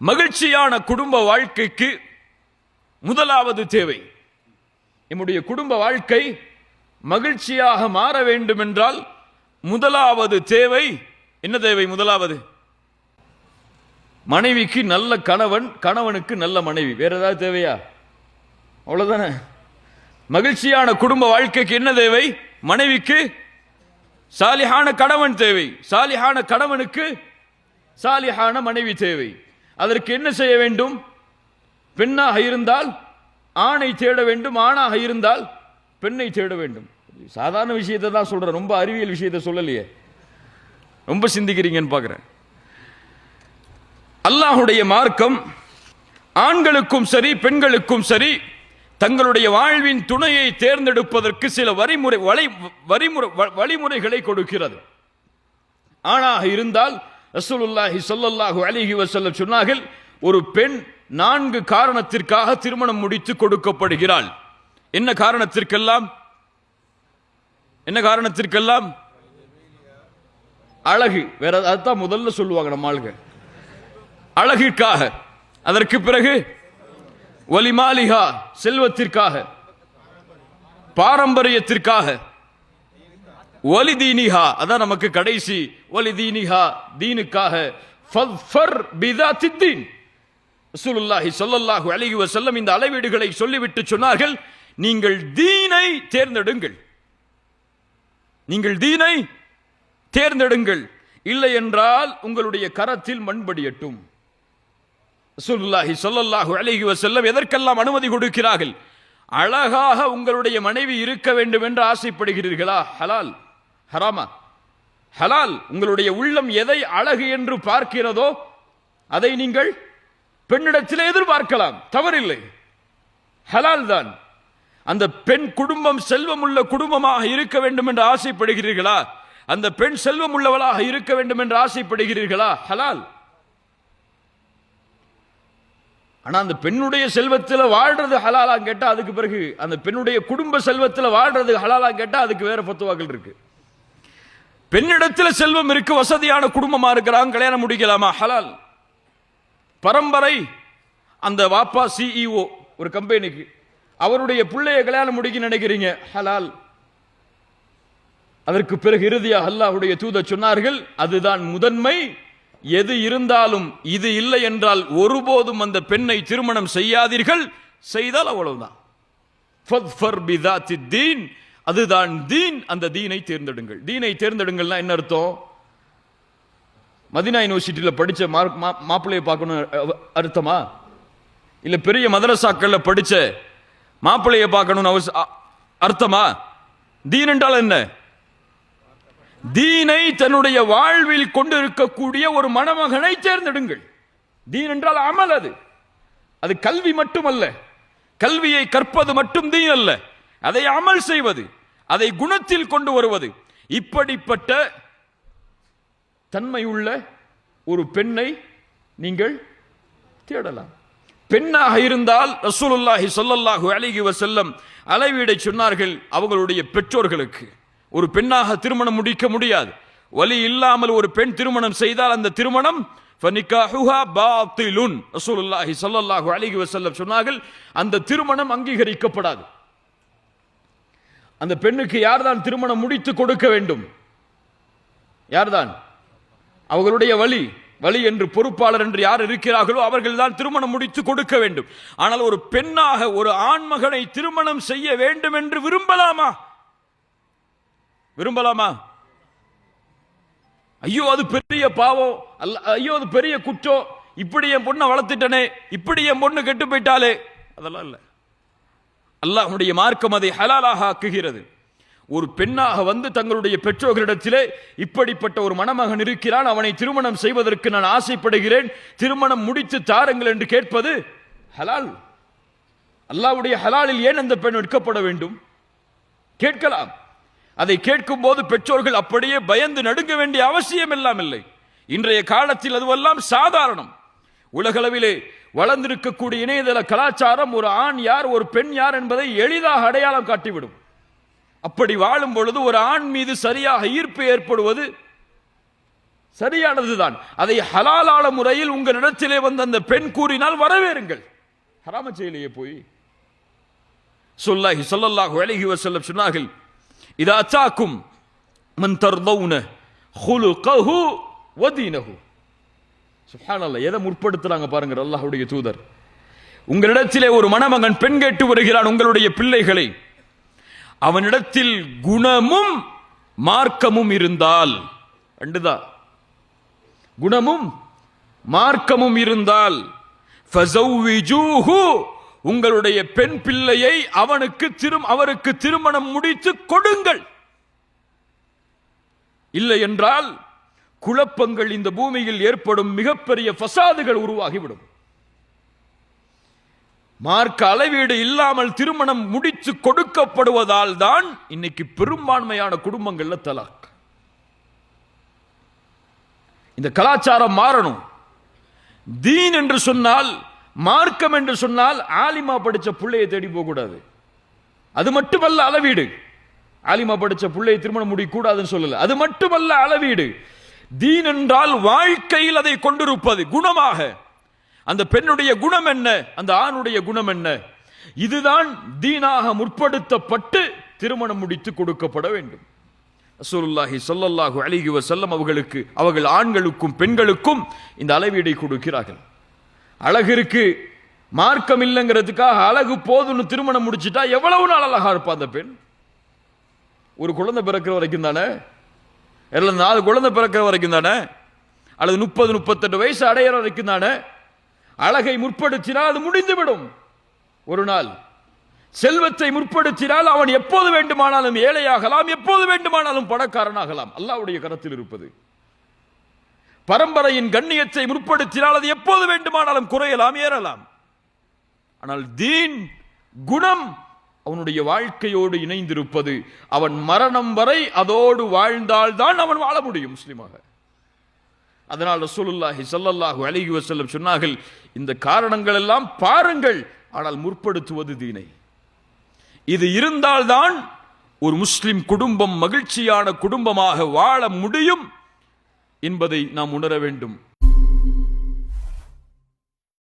மகிழ்ச்சியான குடும்ப வாழ்க்கைக்கு முதலாவது தேவை, நம்முடைய குடும்ப வாழ்க்கை மகிழ்ச்சியாக மாற வேண்டும் என்றால் முதலாவது தேவை என்ன தேவை? முதலாவது மனைவிக்கு நல்ல கணவன், கணவனுக்கு நல்ல மனைவி. வேற ஏதாவது தேவையா? அவ்வளவுதானே. மகிழ்ச்சியான குடும்ப வாழ்க்கைக்கு என்ன தேவை? மனைவிக்கு சாலிஹான கணவன் தேவை, சாலிஹான கணவனுக்கு சாலிஹான மனைவி தேவை. அதற்கு என்ன செய்ய வேண்டும்? பெண்ணாக இருந்தால் ஆணை தேட வேண்டும், ஆணாக இருந்தால் பெண்ணை தேட வேண்டும். சாதாரண விஷயத்தை தான் சொல்றேன், ரொம்ப அறிவியல் விஷயத்தை சொல்லலையே. ரொம்ப சிந்திக்கிறீங்கன்னு பார்க்கிறேன். அல்லாஹுடைய மார்க்கம் ஆண்களுக்கும் சரி பெண்களுக்கும் சரி தங்களுடைய வாழ்வின் துணையை தேர்ந்தெடுப்பதற்கு சில வழிமுறைகளை கொடுக்கிறது. ஆணாக இருந்தால் ரசூலுல்லாஹி ஸல்லல்லாஹு அலைஹி வஸல்லம் சொன்னார்கள், ஒரு பெண் 4 காரணத்திற்காக திருமணம் முடித்து கொடுக்கப்படுகிறாள். என்ன காரணத்திற்கெல்லாம்? என்ன காரணத்திற்கெல்லாம்? அழகு. வேற அதுதான் முதல்ல சொல்லுவாங்க நம்ம ஆளுங்க, அழகிற்காக. அதற்கு பிறகு வலிமாலிஹா, செல்வத்திற்காக, பாரம்பரியத்திற்காக, வலிதீனிஹா, அதான் நமக்கு கடைசி, வலிதீனிஹா, தீனுக்காக. ஃபத்ஃபர் பிதாத்தித்தீன். ரசூலுல்லாஹி ஸல்லல்லாஹு அலைஹி வஸல்லம் இந்த அளவீடுகளை சொல்லிவிட்டு சொன்னார்கள், நீங்கள் தீனை தேர்ந்தெடுங்கள், நீங்கள் தீனை தேர்ந்தெடுங்கள், இல்லை என்றால் உங்களுடைய கரத்தில் மண்படியட்டும். ரசூலுல்லாஹி ஸல்லல்லாஹு அலைஹி வஸல்லம் எதற்கெல்லாம் அனுமதி கொடுக்கிறார்கள்? அழகாக உங்களுடைய மனைவி இருக்க வேண்டும் என்று ஆசைப்படுகிறீர்களா? ஹலால். ஹராமா? ஹலால். உங்களுடைய உள்ளம் எதை அழகு என்று பார்க்கிறதோ அதை நீங்கள் பெண்ணிடத்தில் எதிர்பார்க்கலாம், தவறில்லை, ஹலால் தான். அந்த பெண் குடும்பம் செல்வம் உள்ள குடும்பமாக இருக்க வேண்டும் என்று ஆசைப்படுகிறீர்களா? அந்த பெண் செல்வம் உள்ளவளாக இருக்க வேண்டும் என்று ஆசைப்படுகிறீர்களா? ஹலால். ஆனா அந்த பெண்ணுடைய செல்வத்தில் வாழ்றது ஹலாலா கேட்டா அதுக்கு பிறகு, அந்த பெண்ணுடைய குடும்ப செல்வத்தில் வாழ்றது ஹலாலா கேட்டா அதுக்கு வேற ஃபத்வாக்கள் இருக்கு. பெண்ணிடத்தில் செல்வம் இருக்கு, வசதியான குடும்பமா இருக்கிறாங்க, கல்யாணம் முடிக்கலாமா? ஹலால். பரம்பரை, அந்த வாப்பா சிஇஓ ஒரு கம்பெனிக்கு, அவருடைய பிள்ளைய கல்யாணம் முடிக்க நினைக்கிறீங்க, ஹலால். அதற்கு பிறகு இறுதியாக அல்லாஹ்வுடைய தூதர் சொன்னார்கள், அதுதான் முதன்மை. எது இருந்தாலும் இது இல்லை என்றால் ஒருபோதும் அந்த பெண்ணை திருமணம் செய்யாதீர்கள், செய்தால் அவ்வளவுதான். ஃபத்ஃபர் பிதாத்தித்தீன், அதுதான் தீன். அந்த தீனை தேர்ந்தெடுங்கள். தீனை தேர்ந்தெடுங்கள்னா என்ன அர்த்தம்? மதீனா யூனிவர்சிட்டியில் படிச்ச மாப்பிள்ளையை பார்க்கணும் அர்த்தமா? இல்ல பெரிய மதரசாக்கள்ல படிச்ச மாப்பிள்ளையை பார்க்கணும் அர்த்தமா? தீன் என்றால் என்ன? தீனை தன்னுடைய வாழ்வில் கொண்டு இருக்கக்கூடிய ஒரு மணமகனை தேர்ந்தெடுங்கள். தீன் என்றால் அமல். அது கல்வி மட்டுமல்ல, கல்வியை கற்பது மட்டும் தீன் அல்ல, அதை அமல் செய்வது, அதை குணத்தில் கொண்டு வருவது. இப்படிப்பட்ட தன்மையுள்ள ஒரு பெண்ணை நீங்கள் தேடலாம். பெண்ணாக இருந்தால் ரசூலுல்லாஹி ஸல்லல்லாஹு அலைஹி வஸல்லம் அளவீடை சொன்னார்கள் அவங்களுடைய பெற்றோர்களுக்கு. ஒரு பெண்ணாக திருமணம் முடிக்க முடியாது. வலி இல்லாமல் ஒரு பெண் திருமணம் செய்தால் அந்த திருமணம் ஃபனிகாஹுஹா பாத்திலுன். ரசூலுல்லாஹி ஸல்லல்லாஹு அலைஹி வஸல்லம் சொன்னார்கள், அந்த திருமணம் அங்கீகரிக்கப்படாது. அந்த பெண்ணுக்கு யார்தான் திருமணம் முடித்து கொடுக்க வேண்டும்? யார்தான்? அவர்களுடைய வலி என்று பொறுப்பாளர் என்று யார் இருக்கிறார்களோ அவர்கள் தான் திருமணம் முடித்து கொடுக்க வேண்டும். ஆனால் ஒரு பெண்ணாக ஒரு ஆண்மகனை திருமணம் செய்ய வேண்டும் என்று விரும்பலாமா? விரும்பலாமா? ஐயோ அது பெரிய பாவம், ஐயோ அது பெரிய குற்றம், இப்படி என் பொண்ணை வளர்த்துட்டனே, இப்படி என் பொண்ணு கெட்டு போயிட்டாலே, அதெல்லாம் இல்லை. அல்லாஹ்வுடைய மார்க்கம் அதை ஹலாலாக ஆக்குகிறது. ஒரு பெண்ணாக வந்து தங்களுடைய பெற்றோர்களிடத்திலே இப்படிப்பட்ட ஒரு மணமகன் இருக்கிறான், அவனை திருமணம் செய்வதற்கு நான் ஆசைப்படுகிறேன், திருமணம் முடித்து தாருங்கள் என்று கேட்பது ஹலால். அல்லாஹ்வுடைய ஹலாலில் ஏன் அந்த பெண் எடுக்கப்பட வேண்டும்? கேட்கலாம். அதை கேட்கும் போது பெற்றோர்கள் அப்படியே பயந்து நடுங்க வேண்டிய அவசியம் எல்லாம் இல்லை. இன்றைய காலத்தில் அதுவெல்லாம் சாதாரணம். உலகளவிலே வளர்ந்திருக்கக்கூடிய இணையதள கலாச்சாரம் ஒரு ஆண் யார் ஒரு பெண் யார் என்பதை எளிதாக அடையாளம் காட்டிவிடும். அப்படி வாழும் பொழுது ஒரு ஆண் மீது சரியாக ஈர்ப்பு ஏற்படுவது சரியானதுதான். அதை ஹலாலான முறையில் உங்களிடத்திலே வந்து அந்த பெண் கூறினால் வரவேறுங்கள். ஹராம செயலையே போய் ஸல்லல்லாஹு அலைஹி வஸல்லம் சொன்னார்கள், இதா அத்தாக்கும் மன் தர்தவுன குலுகஹு வ தீனஹு. சுப்ஹானல்லாஹ், எதை முற்படுத்துறாங்க பாருங்க அல்லாஹ்வுடைய தூதர். உங்களிடத்திலே ஒரு மணமகன் பெண் கேட்டு வருகிறான், உங்களுடைய பிள்ளைகளை, அவனிடத்தில் குணமும் மார்க்கமும் இருந்தால், ரெண்டுதான், குணமும் மார்க்கமும் இருந்தால், ஃபஸவ்விஜூஹு, உங்களுடைய பெண் பிள்ளையை அவருக்கு திருமணம் முடித்து கொடுங்கள். இல்லை என்றால் குழப்பங்கள் இந்த பூமியில் ஏற்படும், மிகப்பெரிய ஃபசாதுகள் உருவாகிவிடும். மார்க்க அளவீடு இல்லாமல் திருமணம் முடித்து கொடுக்கப்படுவதால் தான் இன்னைக்கு பெரும்பான்மையான குடும்பங்கள்ல தலாக். இந்த கலாச்சாரம் மாறணும். தீன் என்று சொன்னால், மார்க்கம் என்று சொன்னால் ஆலிமா படிச்ச பிள்ளையை தேடி போக கூடாது. அது மட்டுமல்ல அளவீடு. ஆலிமா படிச்ச பிள்ளையை திருமணம் முடிக்கூடாதுன்னு சொல்லல, அது மட்டுமல்ல அளவீடு. தீன் என்றால் வாழ்க்கையில் அதை கொண்டிருப்பது குணமாக. அந்த பெண்ணுடைய குணம் என்ன, அந்த ஆணுடைய குணம் என்ன, இதுதான் தீனாக முற்படுத்தப்பட்டு திருமணம் முடித்து கொடுக்கப்பட வேண்டும். ரசூலுல்லாஹி ஸல்லல்லாஹு அலைஹி வஸல்லம் அவர்கள் ஆண்களுக்கும் பெண்களுக்கும் இந்த அளவீடை கொடுக்கிறார்கள். அழகிற்கு மார்க்கம் இல்லைங்கிறதுக்காக அழகு போதுன்னு திருமணம் முடிச்சுட்டா எவ்வளவு நாள் அழகா இருப்பா அந்த பெண்? ஒரு குழந்தை பிறக்கிற வரைக்கும் தானே, 4 குழந்தை பிறக்கிற வரைக்கும் தானே, அல்லது 30-38 வயசு அடையிற வரைக்கும் தானே. அழகை முற்படுத்தினால் அது முடிந்துவிடும். ஒரு நாள் செல்வத்தை முற்படுத்தினால் அவன் எப்போது வேண்டுமானாலும் ஏழையாகலாம், எப்போது வேண்டுமானாலும் பணக்காரனாகலாம். அல்லாஹ்வுடைய கரத்தில் இருப்பது. பரம்பரையின் கண்ணியத்தை முற்படுத்தினால் அது எப்போது வேண்டுமானாலும் குறையலாம், ஏறலாம். ஆனால் தீன், குணம் அவனுடைய வாழ்க்கையோடு இணைந்திருப்பது. அவன் மரணம் வரை அதோடு வாழ்ந்தால்தான் அவன் வாழ முடியும் முஸ்லிமாக. அதனால் ரசூலுல்லாஹி ஸல்லல்லாஹு அலைஹி வஸல்லம் சொன்னார்கள், இந்த காரணங்கள் எல்லாம் பாருங்கள், ஆனால் முற்படுத்துவது தீனை. இது இருந்தால்தான் ஒரு முஸ்லிம் குடும்பம் மகிழ்ச்சியான குடும்பமாக வாழ முடியும் என்பதை நாம் உணர வேண்டும்.